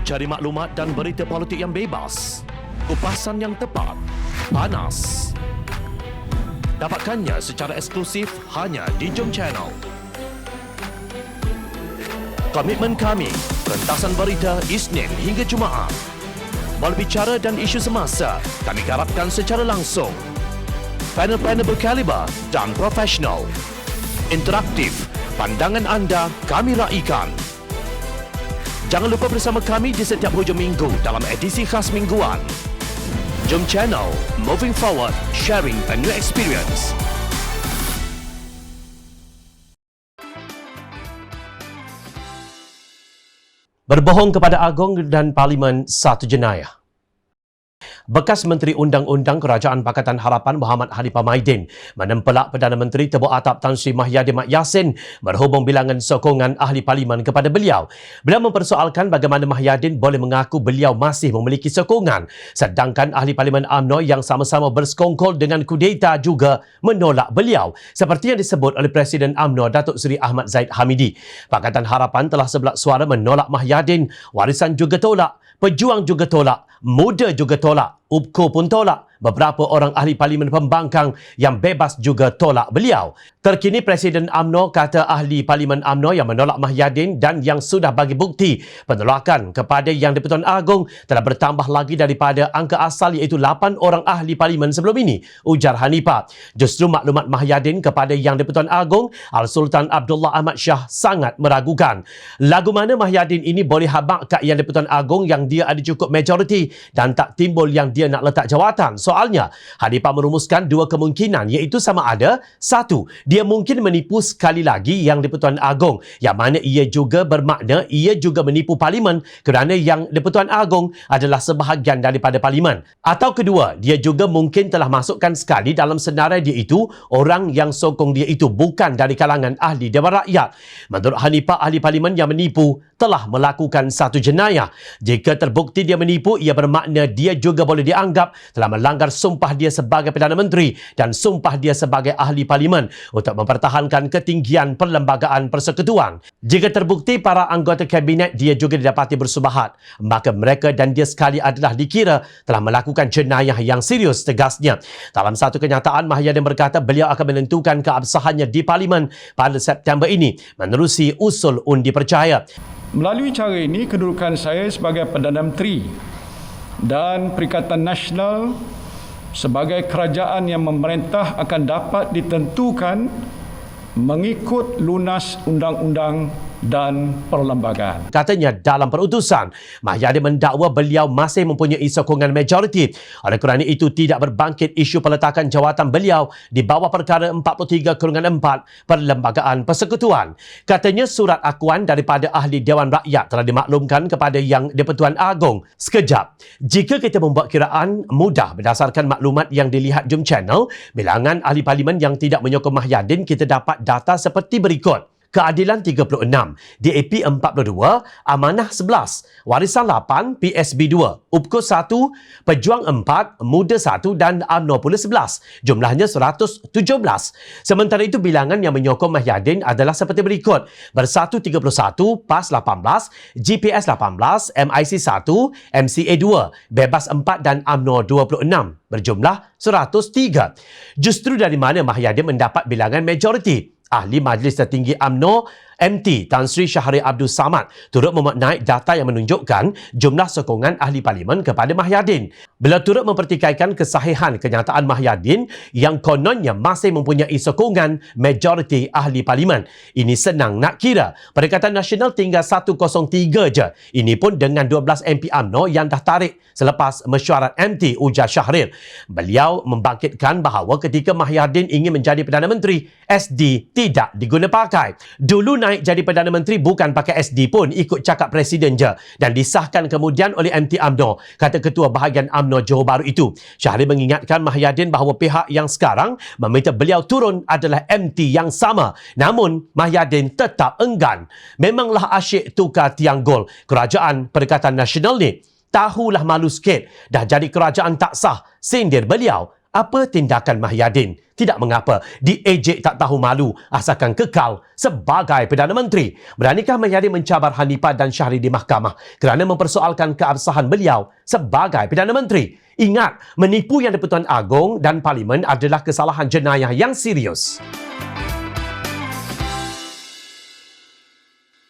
Cari maklumat dan berita politik yang bebas, kupasan yang tepat, panas. Dapatkannya secara eksklusif hanya di Jom Channel. Komitmen kami, pentasan berita Isnin hingga Jumaat. Berbicara dan isu semasa, kami garapkan secara langsung. Panel-panel berkaliber dan profesional. Interaktif, pandangan anda kami raikan. Jangan lupa bersama kami di setiap hujung minggu dalam edisi khas mingguan. Jom Channel, moving forward, sharing a new experience. Berbohong kepada Agong dan Parlimen satu jenayah. Bekas Menteri Undang-Undang Kerajaan Pakatan Harapan Muhammad Hanifah Maidin menempelak Perdana Menteri Tebuk Atap Tan Sri Mahyadin Mat Yassin berhubung bilangan sokongan ahli parlimen kepada beliau. Beliau mempersoalkan bagaimana Mahyadin boleh mengaku beliau masih memiliki sokongan sedangkan ahli parlimen UMNO yang sama-sama bersekongkol dengan kudeta juga menolak beliau seperti yang disebut oleh Presiden UMNO Datuk Seri Ahmad Zaid Hamidi. Pakatan Harapan telah sebelah suara menolak Mahyadin, Warisan juga tolak, Pejuang juga tolak, Muda juga tolak, UPKO pun tolak. Beberapa orang ahli parlimen pembangkang yang bebas juga tolak beliau. Terkini Presiden UMNO kata ahli parlimen UMNO yang menolak Mahyadin dan yang sudah bagi bukti penolakan kepada Yang di-Pertuan Agong telah bertambah lagi daripada angka asal iaitu 8 orang ahli parlimen sebelum ini, ujar Hanifah. Justru maklumat Mahyadin kepada Yang di-Pertuan Agong Al-Sultan Abdullah Ahmad Shah sangat meragukan. Lagu mana Mahyadin ini boleh habaq kat Yang di-Pertuan Agong yang dia ada cukup majoriti dan tak timbul yang dia nak letak jawatan. Soalnya, Hanifah merumuskan dua kemungkinan iaitu sama ada, satu, dia mungkin menipu sekali lagi Yang di-Pertuan Agong yang mana ia juga bermakna ia juga menipu parlimen kerana Yang di-Pertuan Agong adalah sebahagian daripada parlimen. Atau kedua, dia juga mungkin telah masukkan sekali dalam senarai dia itu orang yang sokong dia itu bukan dari kalangan ahli Dewan Rakyat. Menurut Hanifah, ahli parlimen yang menipu telah melakukan satu jenayah. Jika terbukti dia menipu, ia bermakna dia juga boleh dianggap telah melanggar sumpah dia sebagai Perdana Menteri dan sumpah dia sebagai ahli parlimen untuk mempertahankan ketinggian perlembagaan persekutuan. Jika terbukti para anggota kabinet dia juga didapati bersubahat, maka mereka dan dia sekali adalah dikira telah melakukan jenayah yang serius, tegasnya. Dalam satu kenyataan, Mahyadin berkata beliau akan menentukan keabsahannya di parlimen pada September ini menerusi usul undi percaya. Melalui cara ini, kedudukan saya sebagai Perdana Menteri dan Perikatan Nasional sebagai kerajaan yang memerintah akan dapat ditentukan mengikut lunas undang-undang dan perlembagaan. Katanya dalam perutusan, Mahyadin mendakwa beliau masih mempunyai sokongan majoriti. Oleh kerana itu tidak berbangkit isu peletakan jawatan beliau di bawah perkara 43/4 Perlembagaan Persekutuan. Katanya surat akuan daripada ahli Dewan Rakyat telah dimaklumkan kepada Yang di-Pertuan Agong. Sekejap, jika kita membuat kiraan mudah berdasarkan maklumat yang dilihat Jom Channel, bilangan ahli parlimen yang tidak menyokong Mahyadin, kita dapat data seperti berikut. Keadilan 36, DAP 42, Amanah 11, Warisan 8, PSB 2, UPKO 1, Pejuang 4, Muda 1 dan UMNO pula 11. Jumlahnya 117. Sementara itu bilangan yang menyokong Mahyadin adalah seperti berikut. Bersatu 31, PAS 18, GPS 18, MIC 1, MCA 2, Bebas 4 dan UMNO 26. Berjumlah 103. Justru dari mana Mahyadin mendapat bilangan majoriti? Ahli Majlis Tertinggi UMNO MT Tan Sri Shahriar Abdul Samad turut memaknai data yang menunjukkan jumlah sokongan ahli parlimen kepada Mahyadin. Beliau turut mempertikaikan kesahihan kenyataan Mahyadin yang kononnya masih mempunyai sokongan majoriti ahli parlimen. Ini senang nak kira. Perikatan Nasional tinggal 103 je. Ini pun dengan 12 MP UMNO yang dah tarik selepas mesyuarat MT, ujar Shahriar. Beliau membangkitkan bahawa ketika Mahyadin ingin menjadi Perdana Menteri, SD tidak diguna pakai. Dulu naik jadi Perdana Menteri bukan pakai SD pun, ikut cakap Presiden je dan disahkan kemudian oleh MT UMNO, kata Ketua Bahagian UMNO Johor Bahru itu. Shahriar mengingatkan Mahyadin bahawa pihak yang sekarang meminta beliau turun adalah MT yang sama. Namun Mahyadin tetap enggan. Memanglah asyik tukar tiang gol. Kerajaan Perikatan Nasional ni tahulah malu sikit, dah jadi kerajaan tak sah, sindir beliau. Apa tindakan Mahyadin? Tidak mengapa, diejek tak tahu malu asalkan kekal sebagai Perdana Menteri. Beranikah Mahyadin mencabar Hanifah dan Syahri di mahkamah kerana mempersoalkan keabsahan beliau sebagai Perdana Menteri? Ingat, menipu Yang di-Pertuan Agong dan Parlimen adalah kesalahan jenayah yang serius.